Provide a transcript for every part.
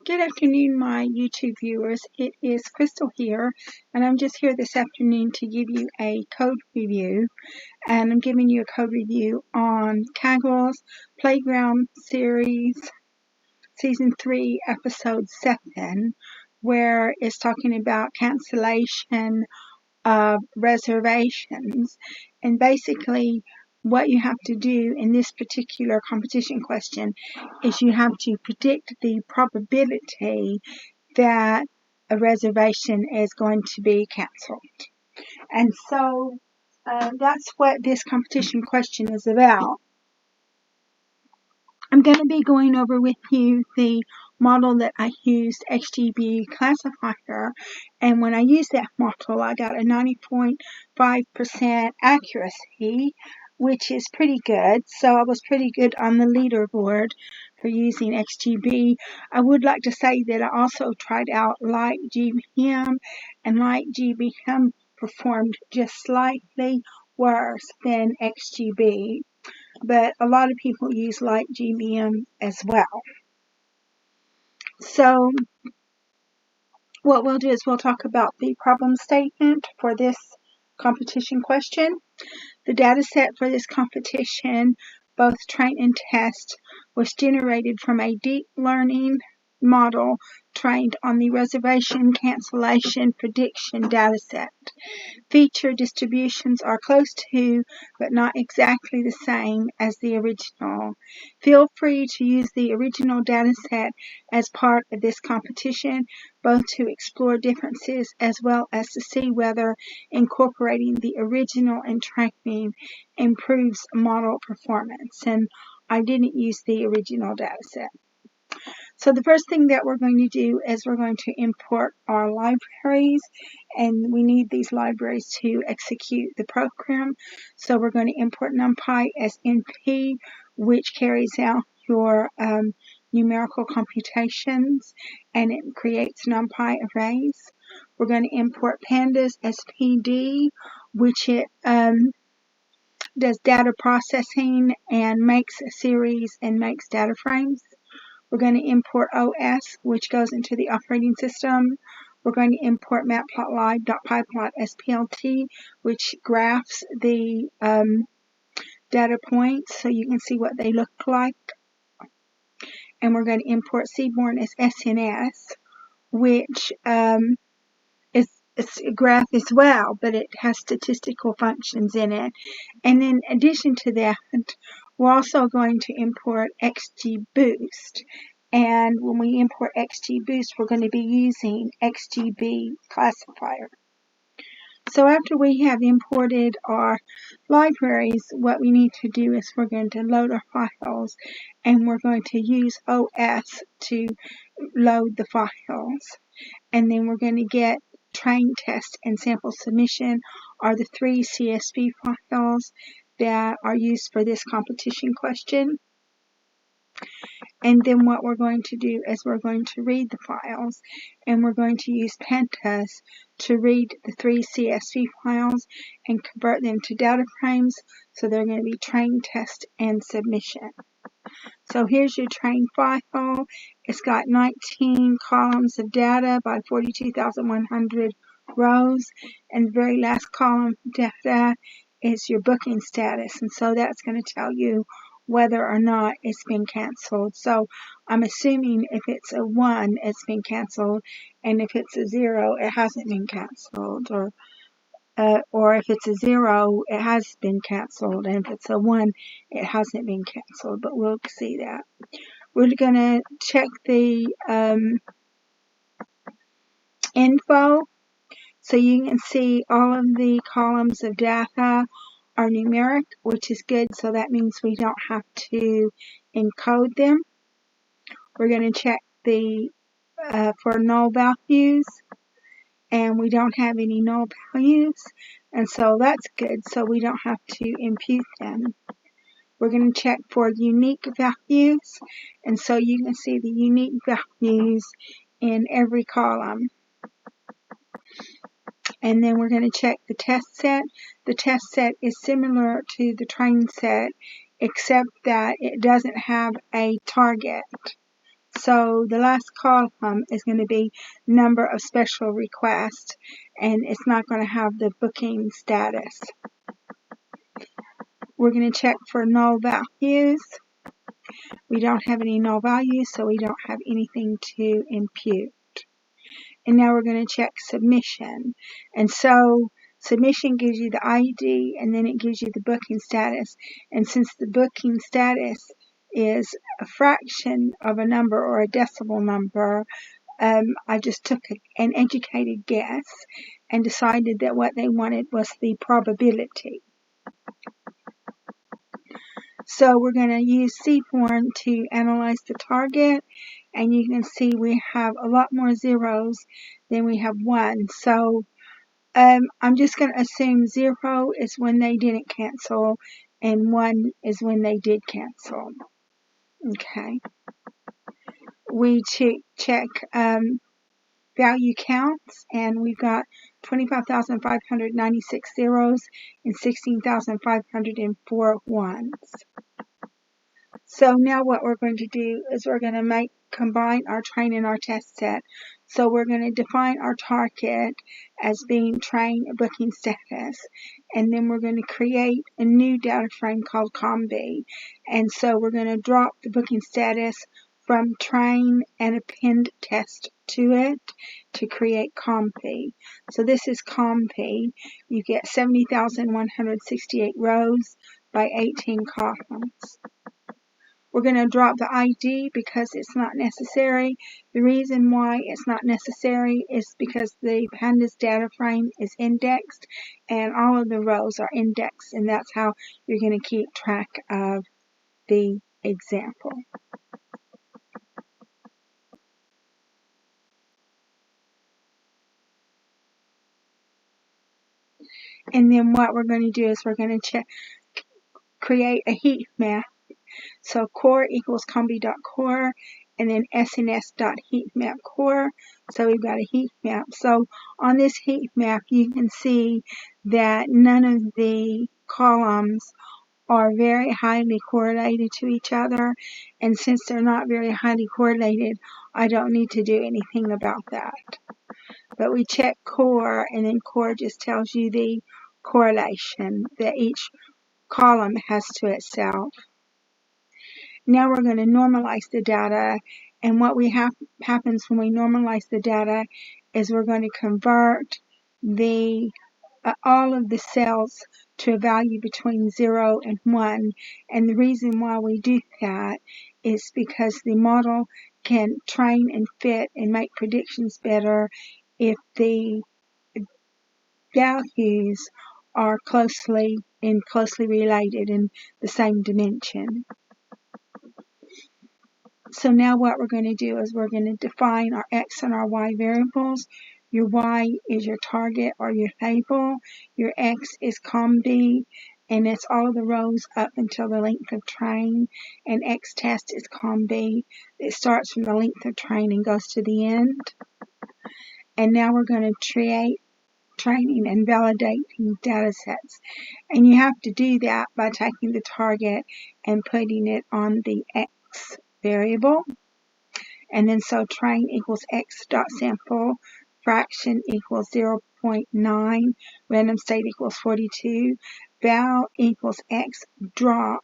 Good afternoon, my YouTube viewers. It is Crystal here, and I'm just here this afternoon to give you a code review. And I'm giving you a code review on Kaggle's Playground Series, Season 3, Episode 7, where it's talking about cancellation of reservations. And basically, what you have to do in this particular competition question is you have to predict the probability that a reservation is going to be canceled. And so that's what this competition question is about. I'm going to be going over with you the model that I used, XGB classifier, and when I used that model I got a 90.5% accuracy, which is pretty good. So I was pretty good on the leaderboard for using XGB. I would like to say that I also tried out Light GBM, and Light GBM performed just slightly worse than XGB. But a lot of people use Light GBM as well. So what we'll do is we'll talk about the problem statement for this competition question. The data set for this competition, both train and test, was generated from a deep learning model trained on the reservation cancellation prediction dataset. Feature distributions are close to, but not exactly the same as the original. Feel free to use the original dataset as part of this competition, both to explore differences as well as to see whether incorporating the original and training improves model performance. And I didn't use the original dataset. So the first thing that we're going to do is we're going to import our libraries, and we need these libraries to execute the program. So we're going to import NumPy as NP, which carries out your numerical computations, and it creates NumPy arrays. We're going to import Pandas as PD, which it does data processing and makes a series and makes data frames. We're going to import OS, which goes into the operating system. We're going to import matplotlib.pyplot as PLT, which graphs the data points so you can see what they look like. And we're going to import Seaborn as SNS, which it's a graph as well, but it has statistical functions in it. And in addition to that, we're also going to import XGBoost. And when we import XGBoost, we're going to be using XGB classifier. So after we have imported our libraries, what we need to do is we're going to load our files, and we're going to use OS to load the files. And then we're going to get train, test, and sample submission are the three CSV files that are used for this competition question. And then what we're going to do is we're going to read the files, and we're going to use Pandas to read the three CSV files and convert them to data frames, so they're going to be train, test, and submission. So here's your train file. It's got 19 columns of data by 42,100 rows, and the very last column of data is your booking status, and so that's going to tell you whether or not it's been canceled. So I'm assuming if it's a 1, it's been canceled, and if it's a 0, it hasn't been canceled, or if it's a 0, it has been canceled, and if it's a 1, it hasn't been canceled, but we'll see that. We're going to check the info, so you can see all of the columns of data are numeric, which is good, so that means we don't have to encode them. We're going to check the for null values, and we don't have any null values, and so that's good, so we don't have to impute them. We're going to check for unique values, and so you can see the unique values in every column. And then we're going to check the test set. The test set is similar to the train set, except that it doesn't have a target. So the last column is going to be number of special requests, and it's not going to have the booking status. We're going to check for null values. We don't have any null values, so we don't have anything to impute. And now we're going to check submission. And so submission gives you the ID, and then it gives you the booking status. And since the booking status is a fraction of a number or a decimal number, I just took an educated guess and decided that what they wanted was the probability. So we're going to use Seaborn to analyze the target, and you can see we have a lot more zeros than we have one. So I'm just going to assume 0 is when they didn't cancel and 1 is when they did cancel. Okay. We check value counts, and we've got 25,596 zeros and 16,504 ones. So now what we're going to do is we're going to combine our train and our test set. So we're going to define our target as being train booking status, and then we're going to create a new data frame called COMB. And so we're going to drop the booking status from train and append test to it to create COMB. So this is COMB. You get 70,168 rows by 18 columns. We're going to drop the ID because it's not necessary. The reason why it's not necessary is because the pandas data frame is indexed and all of the rows are indexed, and that's how you're going to keep track of the example. And then what we're going to do is we're going to create a heat map. So core equals combi.core, and then sns.heatmapCore. So we've got a heat map. So on this heat map, you can see that none of the columns are very highly correlated to each other. And since they're not very highly correlated, I don't need to do anything about that. But we check core, and then core just tells you the correlation that each column has to itself. Now we're going to normalize the data, and what happens when we normalize the data is we're going to convert all of the cells to a value between 0 and 1, and the reason why we do that is because the model can train and fit and make predictions better if the values are closely related in the same dimension. So now what we're going to do is we're going to define our X and our Y variables. Your Y is your target or your label. Your X is COMB, and it's all of the rows up until the length of train. And X test is COMB. It starts from the length of train and goes to the end. And now we're going to create training and validate these data sets. And you have to do that by taking the target and putting it on the X variable, and then so train equals x dot sample, fraction equals 0.9, random state equals 42, val equals x drop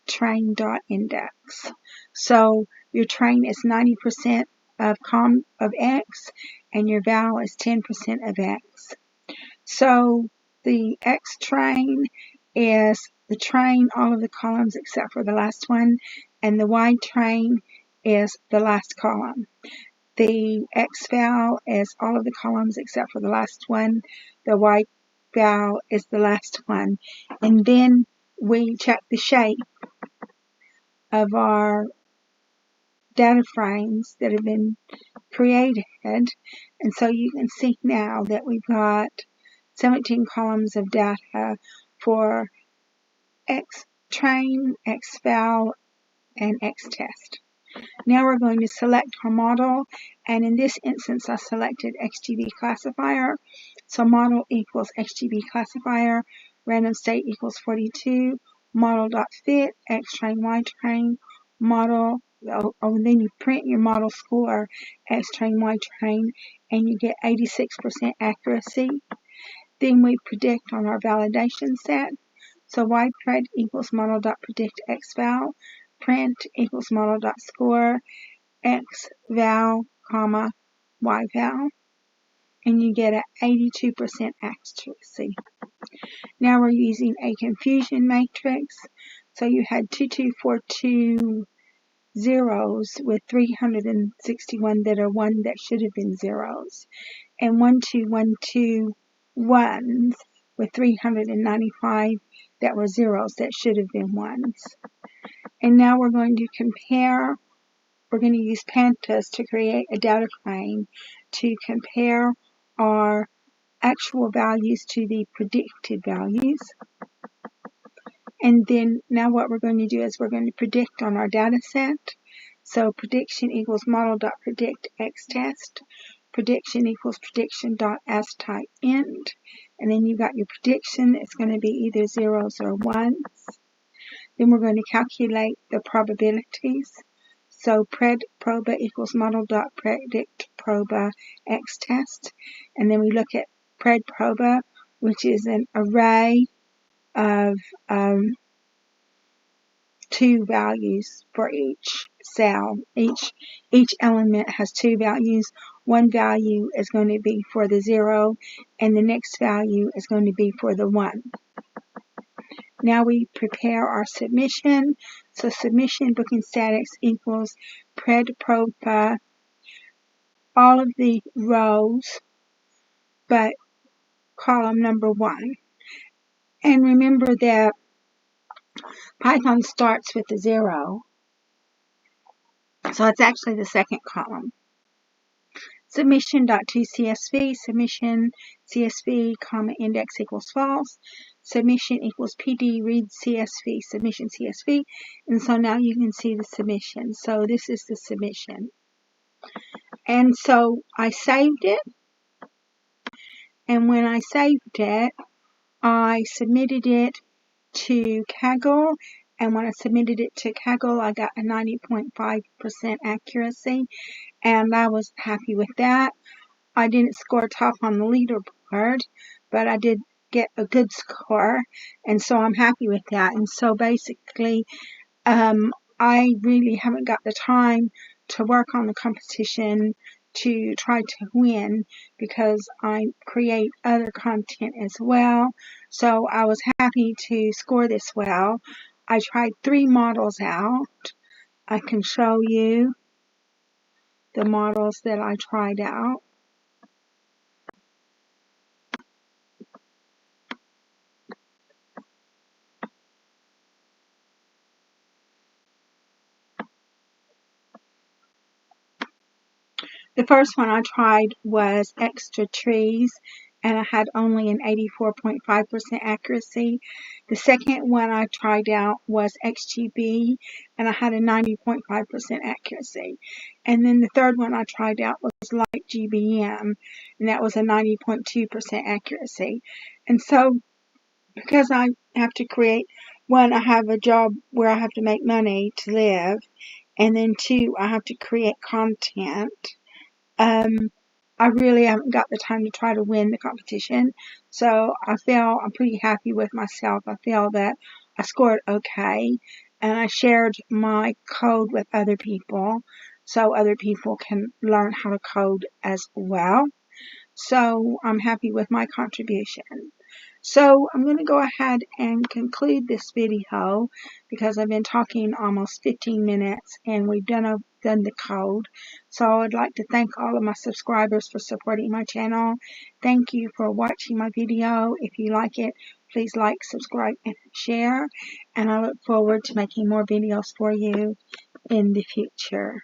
train dot index. So your train is 90% of x, and your val is 10% of x. So the x train is the train, all of the columns except for the last one, and the Y train is the last column. The X val is all of the columns except for the last one. The Y val is the last one. And then we check the shape of our data frames that have been created. And so you can see now that we've got 17 columns of data for X train, X val, and X test. Now we're going to select our model, and in this instance I selected XGB classifier. So model equals XGB classifier, random state equals 42, model.fit, X train, Y train, model and then you print your model score, X train, Y train, and you get 86% accuracy. Then we predict on our validation set. So ypred equals model.predict xval, print equals model.score xval, comma, yval, and you get an 82% accuracy. Now we're using a confusion matrix. So you had 2242 zeros with 361 that are 1 that should have been zeros, and 1212 ones with 395 that were zeros that should have been ones. And now we're going to compare, we're going to use pandas to create a data frame to compare our actual values to the predicted values. And then now what we're going to do is we're going to predict on our data set. So prediction equals model.predict xtest. Prediction equals prediction.asType end. And then you've got your prediction. It's going to be either zeros or ones. Then we're going to calculate the probabilities. So pred proba equals model.predict proba xtest. And then we look at pred proba, which is an array of 2 values for each cell. Each element has 2 values. One value is going to be for the 0, and the next value is going to be for the 1. Now we prepare our submission. So submission booking status equals pred proba, all of the rows, but column number 1. And remember that Python starts with a 0, so it's actually the second column. Submission.toCSV, submission CSV, comma, index equals false. Submission equals PD read CSV, submission CSV. And so now you can see the submission. So this is the submission. And so I saved it. And when I saved it, I submitted it to Kaggle. And when I submitted it to Kaggle, I got a 90.5% accuracy. And I was happy with that. I didn't score top on the leaderboard, but I did get a good score, and so I'm happy with that. And so basically, I really haven't got the time to work on the competition to try to win because I create other content as well. So I was happy to score this well. I tried 3 models out. I can show you the models that I tried out. The first one I tried was extra trees, and I had only an 84.5% accuracy. The second one I tried out was XGB, and I had a 90.5% accuracy. And then the third one I tried out was light GBM, and that was a 90.2% accuracy. And so, because I have to create, 1, I have a job where I have to make money to live, and then 2, I have to create content. I really haven't got the time to try to win the competition, so I'm pretty happy with myself. I feel that I scored okay, and I shared my code with other people, so other people can learn how to code as well. So I'm happy with my contribution. So I'm going to go ahead and conclude this video because I've been talking almost 15 minutes and we've done the code. So I would like to thank all of my subscribers for supporting my channel. Thank you for watching my video. If you like it, please like, subscribe, and share. And I look forward to making more videos for you in the future.